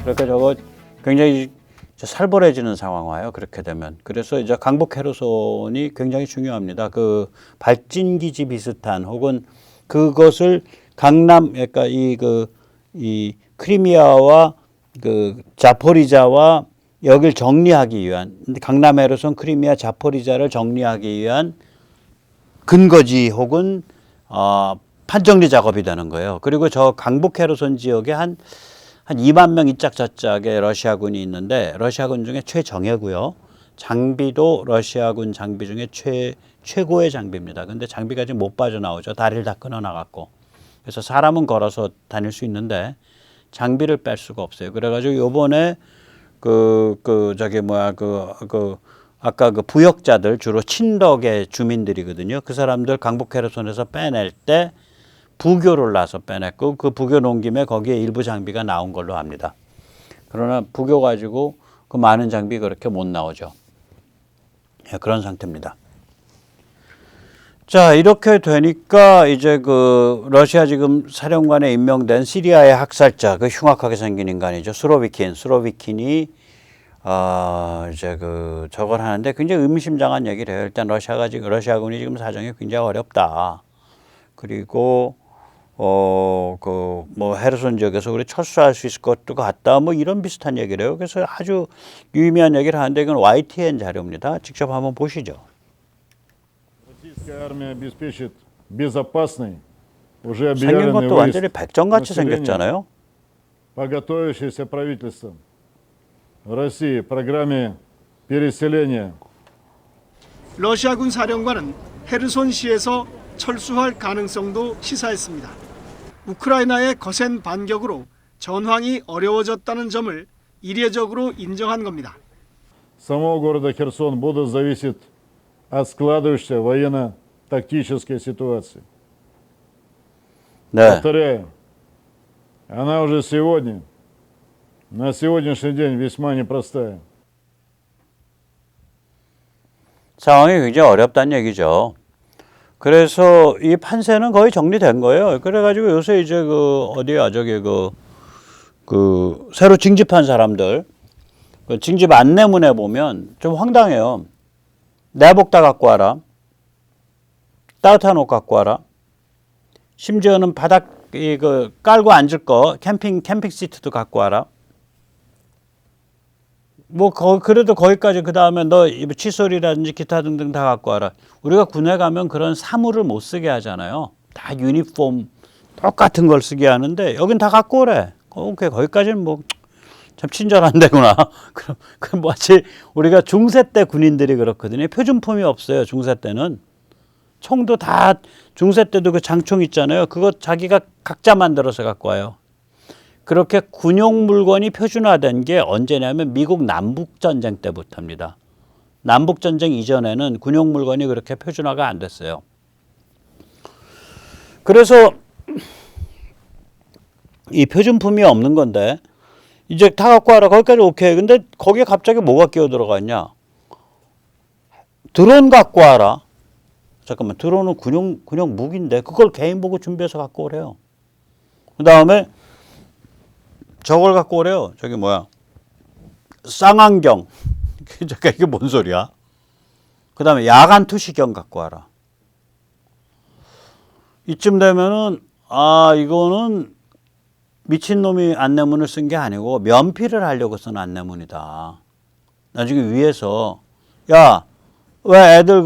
그러니까 저거 굉장히 살벌해지는 상황 와요. 그렇게 되면. 그래서 이제 강북 해로선이 굉장히 중요합니다. 그 발진기지 비슷한 혹은 그것을 강남 그러니까 이 크리미아와 그 자포리자와 여길 정리하기 위한 강남 해로선 크리미아 자포리자를 정리하기 위한 근거지 혹은 판정리 작업이 되는 거예요. 그리고 저 강북 해로선 지역에 한 2만 명 이짝저짝의 러시아군이 있는데 러시아군 중에 최정예고요. 장비도 러시아군 장비 중에 최고의 장비입니다. 근데 장비가 지금 못 빠져나오죠. 다리를 다 끊어나갔고. 그래서 사람은 걸어서 다닐 수 있는데 장비를 뺄 수가 없어요. 그래가지고 요번에 아까 그 부역자들 주로 친덕의 주민들이거든요. 그 사람들 강북 해로선에서 빼낼 때 부교를 놔서 빼냈고 그 부교 놓은 김에 거기에 일부 장비가 나온 걸로 합니다. 그러나 부교 가지고 그 많은 장비 그렇게 못 나오죠. 예, 그런 상태입니다. 자, 이렇게 되니까 이제 그 러시아 지금 사령관에 임명된 시리아의 학살자, 그 흉악하게 생긴 인간이죠. 수로비킨이 이제 그 저걸 하는데 굉장히 의미심장한 얘기를 해요. 일단 러시아군이 지금 사정이 굉장히 어렵다. 그리고 뭐 헤르손 지역에서 우리 철수할 수 있을 것도 같다. 뭐 이런 비슷한 얘기를 해요. 그래서 아주 유의미한 얘기를 하는데 이건 YTN 자료입니다. 직접 한번 보시죠. 생긴 것도 완전히 백정같이 생겼잖아요. подготовившееся правительством России программе переселения. 러시아군 사령관은 헤르손시에서 철수할 가능성도 시사했습니다. 우크라이나의 거센 반격으로 전황이 어려워졌다는 점을 이례적으로 인정한 겁니다. Самого города Херсон будут зависеть от складывающейся военно-тактической ситуации. 네. Повторяю, она уже сегодня, на сегодняшний день весьма непростая. 상황이 굉장히 어렵다는 얘기죠. 그래서 이 판세는 거의 정리된 거예요. 그래가지고 요새 이제 새로 징집한 사람들, 그 징집 안내문에 보면 좀 황당해요. 내복 다 갖고 와라. 따뜻한 옷 갖고 와라. 심지어는 바닥 깔고 앉을 거 캠핑 시트도 갖고 와라. 뭐 그래도 거기까지 그 다음에 너 칫솔이라든지 기타 등등 다 갖고 와라. 우리가 군에 가면 그런 사물을 못 쓰게 하잖아요. 다 유니폼 똑같은 걸 쓰게 하는데 여긴 다 갖고 오래. 오케이, 거기까지는 뭐 참 친절한데구나. 그럼 마치 우리가 중세 때 군인들이 그렇거든요. 표준품이 없어요. 중세 때는 총도 다 중세 때도 그 장총 있잖아요. 그거 자기가 각자 만들어서 갖고 와요. 그렇게 군용 물건이 표준화된 게 언제냐면 미국 남북전쟁 때부터입니다. 남북전쟁 이전에는 군용 물건이 그렇게 표준화가 안 됐어요. 그래서 이 표준품이 없는 건데 이제 다 갖고 와라. 거기까지 오케이. 근데 거기에 갑자기 뭐가 끼어 들어가 있냐. 드론 갖고 와라. 잠깐만, 드론은 군용 무기인데 그걸 개인 보고 준비해서 갖고 오래요. 그 다음에 저걸 갖고 오래요. 저기 뭐야. 쌍안경. 잠깐, 이게 뭔 소리야? 그 다음에 야간 투시경 갖고 와라. 이쯤 되면은, 이거는 미친놈이 안내문을 쓴 게 아니고 면피를 하려고 쓴 안내문이다. 나중에 위에서, 야, 왜 애들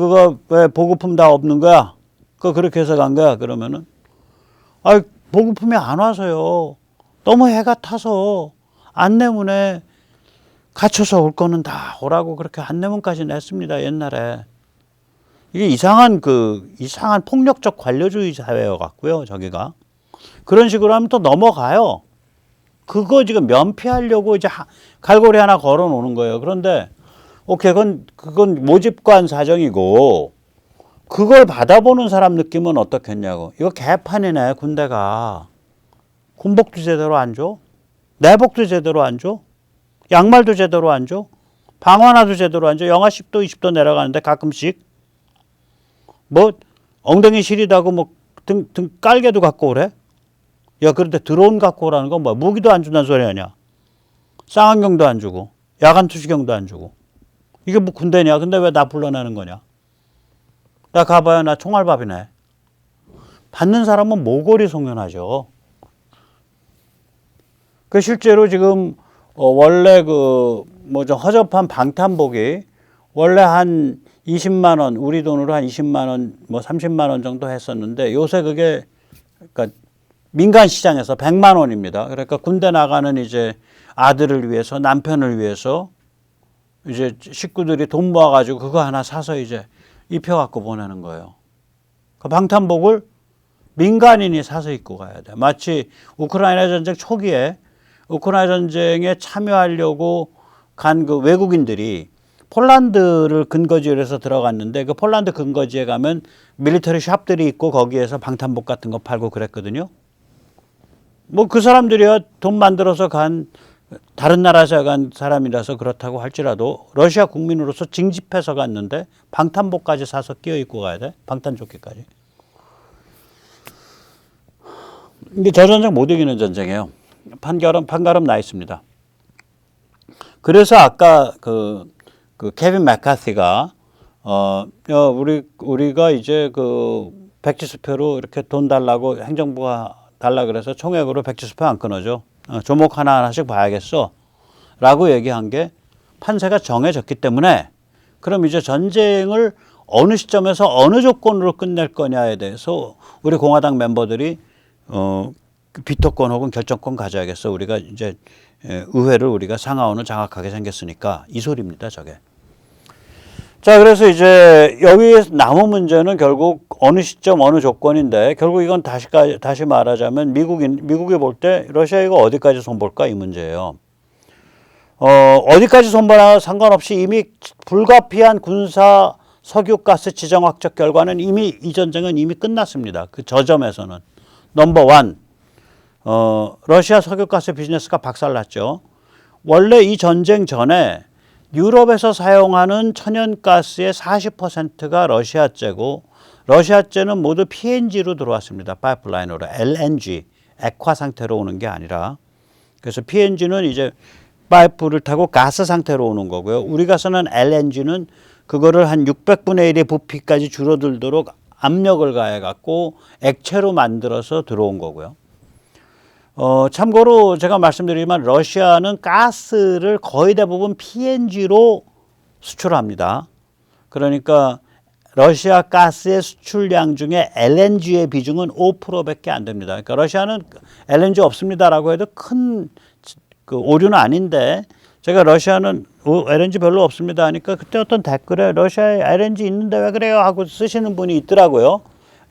왜 보급품 다 없는 거야? 그거 그렇게 해서 간 거야? 그러면은, 보급품이 안 와서요. 너무 해가 타서 안내문에 갇혀서 올 거는 다 오라고 그렇게 안내문까지 냈습니다. 옛날에. 이게 이상한 폭력적 관료주의 사회여 갖고요. 저기가. 그런 식으로 하면 또 넘어가요. 그거 지금 면피하려고 이제 갈고리 하나 걸어 놓는 거예요. 그런데 오케이, 그건 모집관 사정이고 그걸 받아보는 사람 느낌은 어떻겠냐고. 이거 개판이네, 군대가. 군복도 제대로 안 줘? 내복도 제대로 안 줘? 양말도 제대로 안 줘? 방화나도 제대로 안 줘? 영하 10도, 20도 내려가는데 가끔씩. 뭐 엉덩이 시리다고 뭐 등 깔개도 갖고 오래? 야, 그런데 드론 갖고 오라는 건 뭐야? 무기도 안 준다는 소리 아니야? 쌍안경도 안 주고 야간 투시경도 안 주고 이게 뭐 군대냐? 근데 왜 나 불러내는 거냐? 나 가봐야 나 총알밥이네. 받는 사람은 모골이 송연하죠. 그 실제로 지금 원래 그 뭐죠 허접한 방탄복이 원래 한 20만 원 우리 돈으로 한 20만 원 뭐 30만 원 정도 했었는데 요새 그게 그러니까 민간 시장에서 100만 원입니다. 그러니까 군대 나가는 이제 아들을 위해서 남편을 위해서 이제 식구들이 돈 모아가지고 그거 하나 사서 이제 입혀갖고 보내는 거예요. 그 방탄복을 민간인이 사서 입고 가야 돼. 마치 우크라이나 전쟁 초기에 우크라이나 전쟁에 참여하려고 간 그 외국인들이 폴란드를 근거지로 해서 들어갔는데 그 폴란드 근거지에 가면 밀리터리 샵들이 있고 거기에서 방탄복 같은 거 팔고 그랬거든요. 뭐 그 사람들이야 돈 만들어서 간 다른 나라에서 간 사람이라서 그렇다고 할지라도 러시아 국민으로서 징집해서 갔는데 방탄복까지 사서 끼워 입고 가야 돼. 방탄조끼까지. 이게 저 전쟁 못 이기는 전쟁이에요. 판가름 나 있습니다. 그래서 아까 그 케빈 맥카시가 우리가 이제 그 백지수표로 이렇게 돈 달라고 행정부가 달라 그래서 총액으로 백지수표 안 끊어줘. 조목 하나하나씩 봐야겠어. 라고 얘기한 게 판세가 정해졌기 때문에 그럼 이제 전쟁을 어느 시점에서 어느 조건으로 끝낼 거냐에 대해서 우리 공화당 멤버들이 비토권 혹은 결정권 가져야겠어. 우리가 이제 의회를 우리가 상하원을 장악하게 생겼으니까 이 소리입니다. 저게. 자, 그래서 이제 여기에 남은 문제는 결국 어느 시점 어느 조건인데 결국 이건 다시 말하자면 미국이 볼 때 러시아 이거 어디까지 손볼까 이 문제예요. 어디까지 손보나 상관없이 이미 불가피한 군사 석유가스 지정학적 결과는 이미 이 전쟁은 이미 끝났습니다. 그 저점에서는 넘버 원 러시아 석유가스 비즈니스가 박살났죠. 원래 이 전쟁 전에 유럽에서 사용하는 천연가스의 40%가 러시아제고 러시아제는 모두 PNG로 들어왔습니다. 파이프라인으로 LNG, 액화 상태로 오는 게 아니라 그래서 PNG는 이제 파이프를 타고 가스 상태로 오는 거고요. 우리 가스는 LNG는 그거를 한 600분의 1의 부피까지 줄어들도록 압력을 가해 갖고 액체로 만들어서 들어온 거고요. 참고로 제가 말씀드리지만 러시아는 가스를 거의 대부분 PNG로 수출합니다. 그러니까 러시아 가스의 수출량 중에 LNG의 비중은 5%밖에 안 됩니다. 그러니까 러시아는 LNG 없습니다라고 해도 큰 그 오류는 아닌데 제가 러시아는 LNG 별로 없습니다 하니까 그때 어떤 댓글에 러시아에 LNG 있는데 왜 그래요 하고 쓰시는 분이 있더라고요.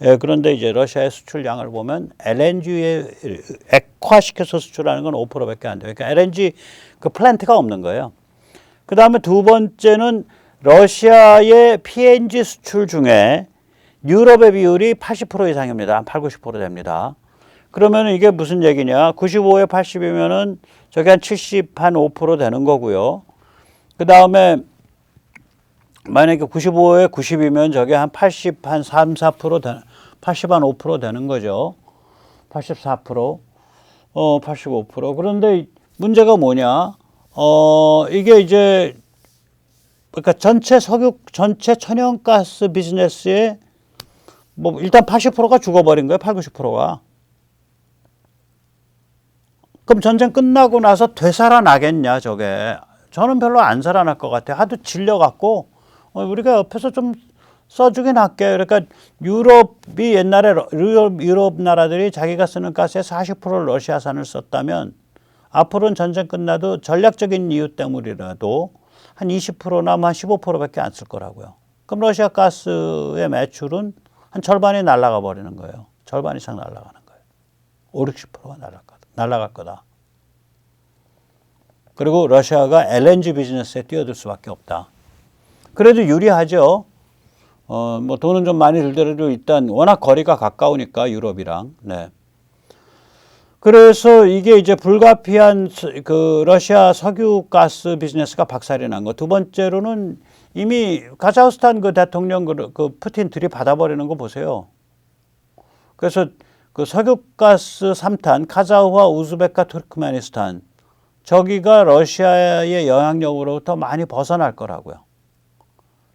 예, 그런데 이제 러시아의 수출량을 보면 LNG에 액화시켜서 수출하는 건 5%밖에 안 돼요. 그러니까 LNG 그 플랜트가 없는 거예요. 그 다음에 두 번째는 러시아의 PNG 수출 중에 유럽의 비율이 80% 이상입니다. 한 8, 90% 됩니다. 그러면 이게 무슨 얘기냐? 95에 80이면은 저게 한 70, 한 5% 되는 거고요. 그 다음에 만약에 95에 90이면 저게 한 80, 한 3, 4% 되는 80, 한 5% 되는 거죠. 84%, 85%. 그런데 문제가 뭐냐? 이게 이제, 그러니까 전체 천연가스 비즈니스에 뭐 일단 80%가 죽어버린 거예요. 8, 90%가. 그럼 전쟁 끝나고 나서 되살아나겠냐, 저게. 저는 별로 안 살아날 것 같아요. 하도 질려갖고, 우리가 옆에서 좀 써주긴 할게요. 그러니까 유럽이 옛날에 유럽 나라들이 자기가 쓰는 가스의 40%를 러시아산을 썼다면 앞으로는 전쟁 끝나도 전략적인 이유 때문이라도 한 20%나 한 15%밖에 안 쓸 거라고요. 그럼 러시아 가스의 매출은 한 절반이 날아가 버리는 거예요. 절반 이상 날아가는 거예요. 5, 60%가 날아갈 거다. 그리고 러시아가 LNG 비즈니스에 뛰어들 수밖에 없다. 그래도 유리하죠. 뭐 돈은 좀 많이 들더라도 일단 워낙 거리가 가까우니까 유럽이랑. 네. 그래서 이게 이제 불가피한 그 러시아 석유 가스 비즈니스가 박살이 난 거. 두 번째로는 이미 카자흐스탄 그 대통령 그 푸틴 들이받아버리는 거 보세요. 그래서 그 석유가스 3탄 카자흐와 우즈베크와 투르크메니스탄 저기가 러시아의 영향력으로부터 많이 벗어날 거라고요.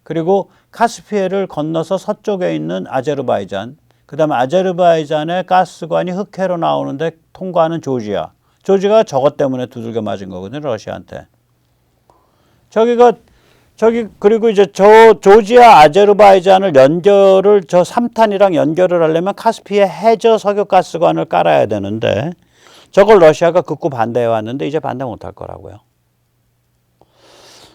그리고 카스피해를 건너서 서쪽에 있는 아제르바이잔, 그 다음에 아제르바이잔의 가스관이 흑해로 나오는데 통과하는 조지아. 조지아가 저것 때문에 두들겨 맞은 거거든요, 러시아한테. 그리고 이제 저 조지아 아제르바이잔을 저 3탄이랑 연결을 하려면 카스피해 해저 석유가스관을 깔아야 되는데 저걸 러시아가 극구 반대해 왔는데 이제 반대 못할 거라고요.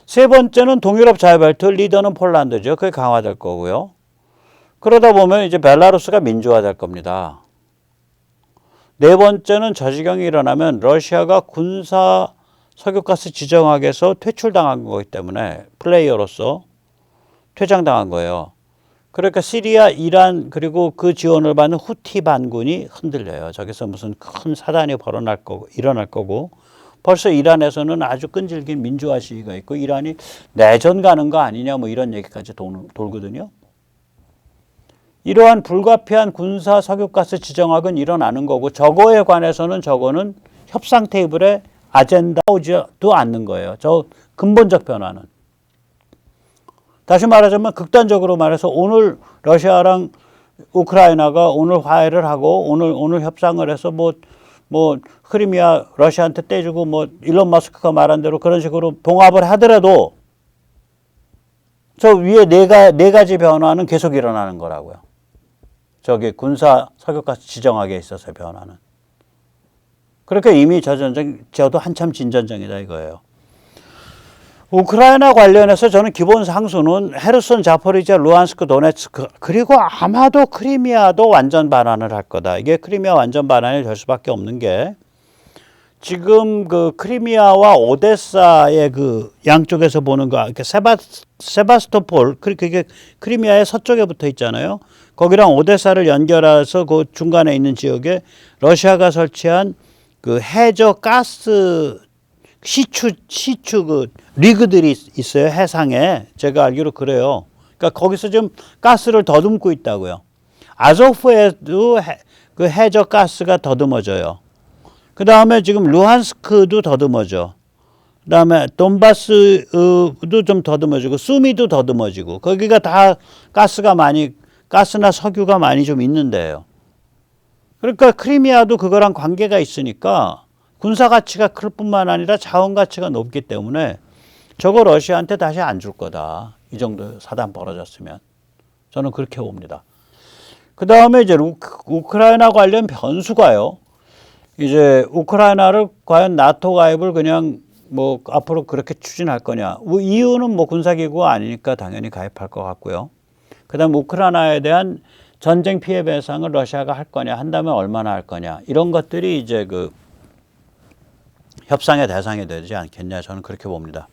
세 번째는 동유럽 자유벨트, 리더는 폴란드죠. 그게 강화될 거고요. 그러다 보면 이제 벨라루스가 민주화될 겁니다. 네 번째는 저 지경이 일어나면 러시아가 군사 석유가스 지정학에서 퇴출당한 거기 때문에 플레이어로서 퇴장당한 거예요. 그러니까 시리아, 이란 그리고 그 지원을 받는 후티 반군이 흔들려요. 저기서 무슨 큰 사단이 일어날 거고 벌써 이란에서는 아주 끈질긴 민주화 시위가 있고 이란이 내전 가는 거 아니냐 뭐 이런 얘기까지 돌거든요. 이러한 불가피한 군사 석유가스 지정학은 일어나는 거고 저거에 관해서는 저거는 협상 테이블에 아젠다 오지도 않는 거예요. 저 근본적 변화는. 다시 말하자면 극단적으로 말해서 오늘 러시아랑 우크라이나가 오늘 화해를 하고 오늘 협상을 해서 뭐 크리미아 러시아한테 떼주고 뭐 일론 머스크가 말한 대로 그런 식으로 봉합을 하더라도 저 위에 네 가지 변화는 계속 일어나는 거라고요. 저기 군사 석유가스 지정학에 있어서의 변화는. 그러니까 이미 저 전쟁 저도 한참 진전쟁이다 이거예요. 우크라이나 관련해서 저는 기본 상수는 헤르손, 자포리지아, 루안스크, 도네츠크 그리고 아마도 크리미아도 완전 반환을 할 거다. 이게 크리미아 완전 반환이 될 수밖에 없는 게 지금 그 크리미아와 오데사의 그 양쪽에서 보는 거 이렇게 세바스토폴 그게 크리미아의 서쪽에 붙어 있잖아요. 거기랑 오데사를 연결해서 그 중간에 있는 지역에 러시아가 설치한 그 해저 가스 시추 그 리그들이 있어요. 해상에. 제가 알기로 그래요. 그러니까 거기서 좀 가스를 더듬고 있다고요. 아조프에도 그 해저 가스가 더듬어져요. 그 다음에 지금 루한스크도 더듬어져. 그 다음에 돈바스도 좀 더듬어지고 수미도 더듬어지고 거기가 다 가스나 석유가 많이 좀 있는데요. 그러니까 크리미아도 그거랑 관계가 있으니까 군사 가치가 클 뿐만 아니라 자원 가치가 높기 때문에 저거 러시아한테 다시 안 줄 거다. 이 정도 사단 벌어졌으면. 저는 그렇게 봅니다. 그 다음에 이제 우크라이나 관련 변수가요. 이제 우크라이나를 과연 나토 가입을 그냥 뭐 앞으로 그렇게 추진할 거냐. 이유는 뭐 군사기구가 아니니까 당연히 가입할 것 같고요. 그 다음 우크라이나에 대한 전쟁 피해 배상을 러시아가 할 거냐, 한다면 얼마나 할 거냐. 이런 것들이 이제 그 협상의 대상이 되지 않겠냐. 저는 그렇게 봅니다.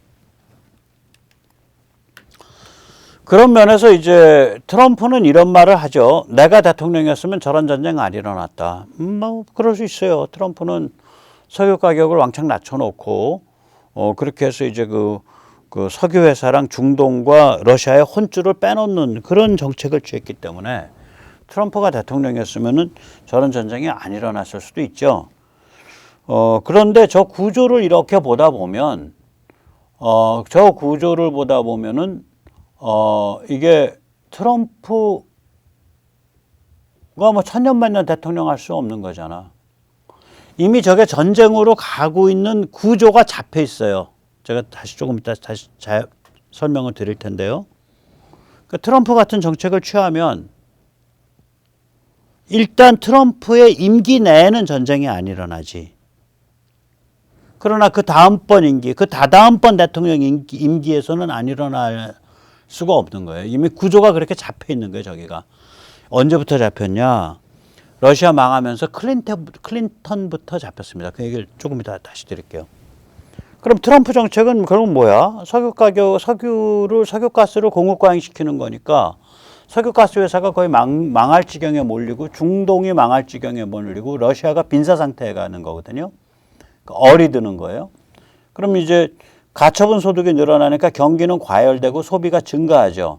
그런 면에서 이제 트럼프는 이런 말을 하죠. 내가 대통령이었으면 저런 전쟁 안 일어났다. 뭐 그럴 수 있어요. 트럼프는 석유 가격을 왕창 낮춰놓고 그렇게 해서 이제 그 석유 회사랑 중동과 러시아의 혼줄을 빼놓는 그런 정책을 취했기 때문에 트럼프가 대통령이었으면은 저런 전쟁이 안 일어났을 수도 있죠. 그런데 저 구조를 이렇게 보다 보면 이게 트럼프가 뭐 천년만년 대통령 할 수 없는 거잖아. 이미 저게 전쟁으로 가고 있는 구조가 잡혀 있어요. 제가 조금 이따 설명을 드릴 텐데요. 그러니까 트럼프 같은 정책을 취하면 일단 트럼프의 임기 내에는 전쟁이 안 일어나지. 그러나 그 다음번 임기, 그 다다음번 대통령 임기에서는 안 일어날 수가 없는 거예요. 이미 구조가 그렇게 잡혀 있는 거예요, 저기가. 언제부터 잡혔냐? 러시아 망하면서 클린턴부터 잡혔습니다. 그 얘기를 조금 이따 다시 드릴게요. 그럼 트럼프 정책은 그럼 뭐야? 석유가스를 공급 과잉시키는 거니까 석유가스 회사가 거의 망할 지경에 몰리고 중동이 망할 지경에 몰리고 러시아가 빈사 상태에 가는 거거든요. 어리드는 거예요. 그럼 이제 가처분 소득이 늘어나니까 경기는 과열되고 소비가 증가하죠.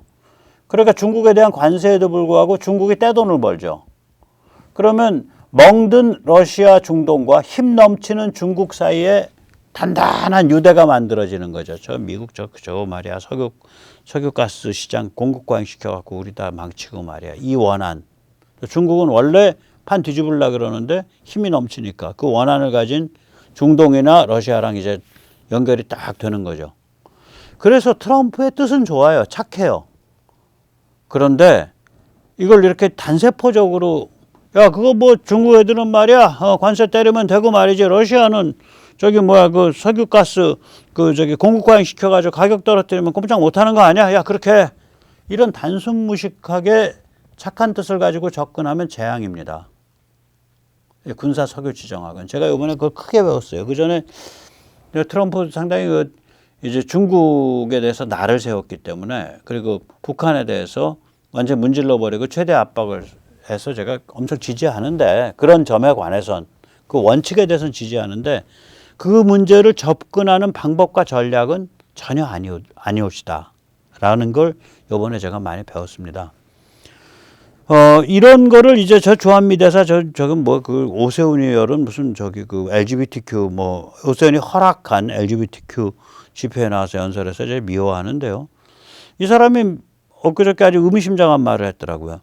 그러니까 중국에 대한 관세에도 불구하고 중국이 떼돈을 벌죠. 그러면 멍든 러시아 중동과 힘 넘치는 중국 사이에 단단한 유대가 만들어지는 거죠. 저 미국 저거 말이야. 석유가스 시장 공급 과잉시켜갖고 우리 다 망치고 말이야. 이 원한. 중국은 원래 판 뒤집으려고 그러는데 힘이 넘치니까 그 원한을 가진 중동이나 러시아랑 이제 연결이 딱 되는 거죠. 그래서 트럼프의 뜻은 좋아요. 착해요. 그런데 이걸 이렇게 단세포적으로 야 그거 뭐 중국 애들은 말이야 관세 때리면 되고 말이지 러시아는 저기 뭐야 그 석유가스 그 저기 공급 과잉 시켜가지고 가격 떨어뜨리면 꼼짝 못하는 거 아니야? 야 그렇게 이런 단순무식하게 착한 뜻을 가지고 접근하면 재앙입니다. 군사 석유 지정학은 제가 이번에 그걸 크게 배웠어요. 그 전에 트럼프 상당히 그 이제 중국에 대해서 날을 세웠기 때문에 그리고 북한에 대해서 완전 문질러 버리고 최대 압박을 해서 제가 엄청 지지하는데 그런 점에 관해선 그 원칙에 대해서는 지지하는데 그 문제를 접근하는 방법과 전략은 전혀 아니옵시다라는 걸 이번에 제가 많이 배웠습니다. 이런 거를 이제 저 주한미대사 저건 뭐 그 오세훈이 열은 무슨 저기 그 LGBTQ 뭐 오세훈이 허락한 LGBTQ 집회에 나와서 연설해서 제가 미워하는데요. 이 사람이 엊그저께 아주 의미심장한 말을 했더라고요.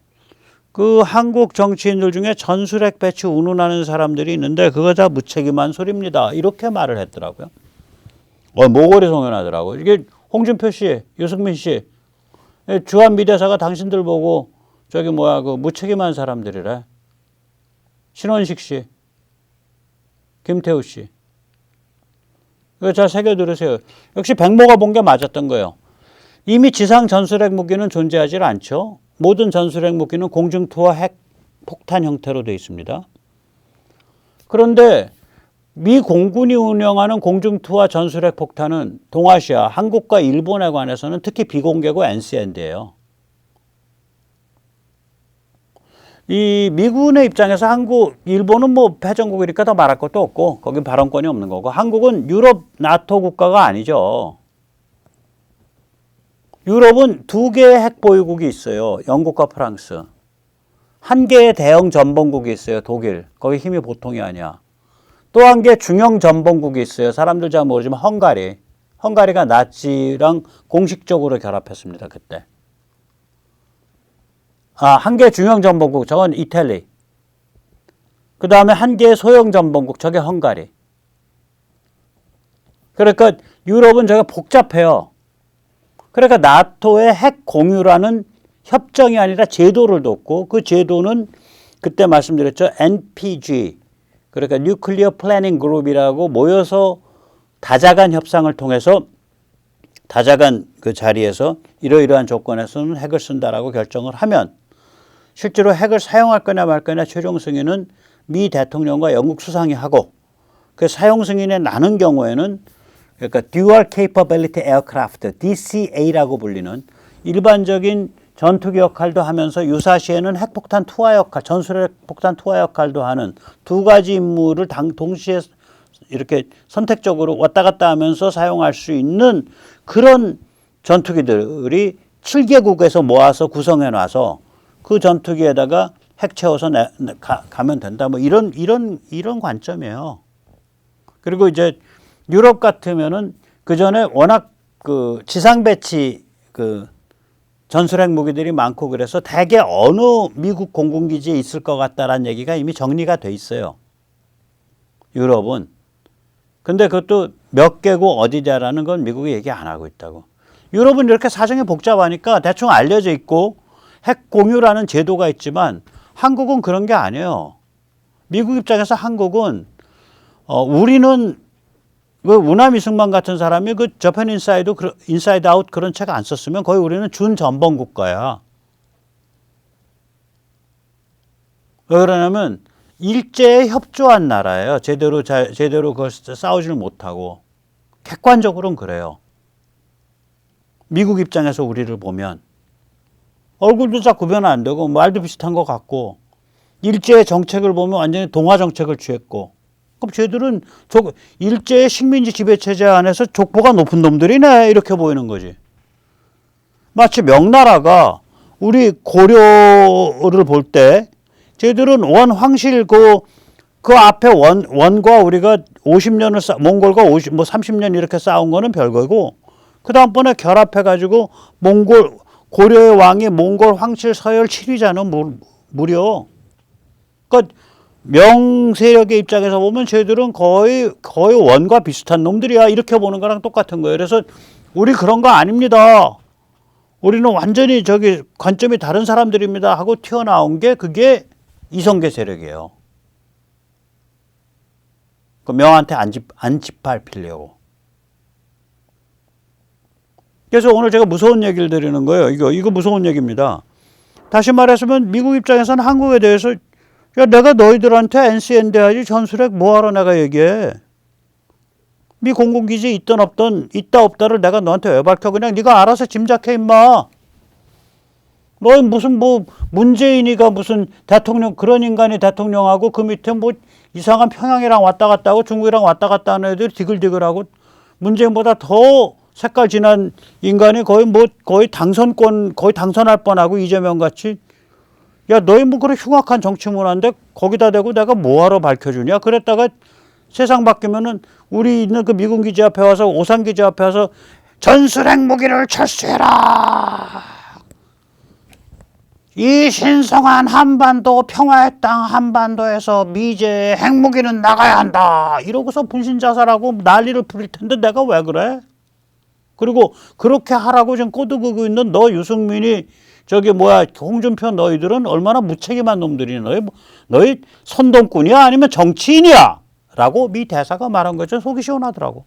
그 한국 정치인들 중에 전술핵 배치 운운하는 사람들이 있는데 그거 다 무책임한 소리입니다. 이렇게 말을 했더라고요. 모골이 송연하더라고요. 이게 홍준표 씨, 유승민 씨, 주한미대사가 당신들 보고 저기 뭐야 그 무책임한 사람들이래. 신원식 씨, 김태우 씨. 이거 잘 새겨 들으세요. 역시 백모가 본 게 맞았던 거예요. 이미 지상 전술핵 무기는 존재하지 않죠. 모든 전술핵 무기는 공중투하 핵 폭탄 형태로 되어 있습니다. 그런데 미 공군이 운영하는 공중투하 전술핵 폭탄은 동아시아, 한국과 일본에 관해서는 특히 비공개고 NCND예요. 이 미군의 입장에서 일본은 뭐 패전국이니까 더 말할 것도 없고 거긴 발언권이 없는 거고 한국은 유럽 나토 국가가 아니죠. 유럽은 2개의 핵 보유국이 있어요. 영국과 프랑스. 1개의 대형 전범국이 있어요. 독일. 거기 힘이 보통이 아니야. 또 1개 중형 전범국이 있어요. 사람들 잘 모르지만 헝가리. 헝가리가 나치랑 공식적으로 결합했습니다. 그때. 1개 중형 전범국. 저건 이탈리. 그 다음에 1개의 소형 전범국. 저게 헝가리. 그러니까 유럽은 저게 복잡해요. 그러니까 나토의 핵 공유라는 협정이 아니라 제도를 뒀고 그 제도는 그때 말씀드렸죠. NPG 그러니까 뉴클리어 플래닝 그룹이라고 모여서 다자간 협상을 통해서 다자간 그 자리에서 이러이러한 조건에서는 핵을 쓴다라고 결정을 하면 실제로 핵을 사용할 거냐 말 거냐 최종 승인은 미 대통령과 영국 수상이 하고 그 사용 승인에 나는 경우에는 그러니까 Dual Capability Aircraft, DCA라고 불리는 일반적인 전투기 역할도 하면서 유사시에는 핵폭탄 투하 역할, 전술핵 폭탄 투하 역할도 하는 두 가지 임무를 동시에 이렇게 선택적으로 왔다 갔다 하면서 사용할 수 있는 그런 전투기들이 7개국에서 모아서 구성해 놔서 그 전투기에다가 핵 채워서 가면 된다. 뭐 이런 관점이에요. 그리고 이제 유럽 같으면은 그 전에 워낙 그 지상 배치 그 전술핵 무기들이 많고 그래서 대개 어느 미국 공군기지에 있을 것 같다라는 얘기가 이미 정리가 돼 있어요. 유럽은. 근데 그것도 몇 개고 어디냐라는 건 미국이 얘기 안 하고 있다고. 유럽은 이렇게 사정이 복잡하니까 대충 알려져 있고 핵 공유라는 제도가 있지만 한국은 그런 게 아니에요. 미국 입장에서 한국은 우리는 그 우남 이승만 같은 사람이 그 저편 인사이드 아웃 그런 책 안 썼으면 거의 우리는 준전범 국가야. 왜 그러냐면 일제에 협조한 나라예요. 제대로 그걸 싸우지를 못하고. 객관적으로는 그래요. 미국 입장에서 우리를 보면 얼굴도 잘 구분 안 되고 말도 비슷한 것 같고 일제의 정책을 보면 완전히 동화 정책을 취했고 그럼 쟤들은 일제의 식민지 지배체제 안에서 족보가 높은 놈들이네 이렇게 보이는 거지. 마치 명나라가 우리 고려를 볼 때 쟤들은 원황실 그 그 앞에 원과 우리가 50년을 몽골과 30년 이렇게 싸운 거는 별거고, 그 다음번에 결합해가지고 고려의 왕이 몽골 황실 서열 7위잖아, 무려. 그러니까 명세력의 입장에서 보면 쟤들은 거의 원과 비슷한 놈들이야. 이렇게 보는 거랑 똑같은 거예요. 그래서 우리 그런 거 아닙니다. 우리는 완전히 관점이 다른 사람들입니다 하고 튀어나온 게 그게 이성계 세력이에요. 그 명한테 안 짓밟히려고. 그래서 오늘 제가 무서운 얘기를 드리는 거예요. 이거 무서운 얘기입니다. 다시 말해서면 미국 입장에서는 한국에 대해서 야, 내가 너희들한테 NCND 하지 전술핵 뭐하러 내가 얘기해. 미 공군기지 있다 없다를 내가 너한테 왜 밝혀. 그냥 네가 알아서 짐작해 임마. 너희 무슨 문재인이가 무슨 대통령, 그런 인간이 대통령하고 그 밑에 이상한 평양이랑 왔다 갔다 하고 중국이랑 왔다 갔다 하는 애들이 디글디글하고, 문재인보다 더 색깔 진한 인간이 거의 당선할 뻔하고 이재명 같이. 야, 너희 그런 흉악한 정치 문화인데 거기다 대고 내가 뭐하러 밝혀주냐. 그랬다가 세상 바뀌면은 우리 있는 그 미군 기지 앞에 와서, 오산 기지 앞에 와서 전술핵 무기를 철수해라. 이 신성한 한반도 평화의 땅 한반도에서 미제의 핵무기는 나가야 한다. 이러고서 분신자살하고 난리를 부릴 텐데 내가 왜 그래? 그리고 그렇게 하라고 지금 꼬드기고 있는 너 유승민이 홍준표 너희들은 얼마나 무책임한 놈들이. 너희 선동꾼이야 아니면 정치인이야? 라고 미 대사가 말한 거죠. 속이 시원하더라고.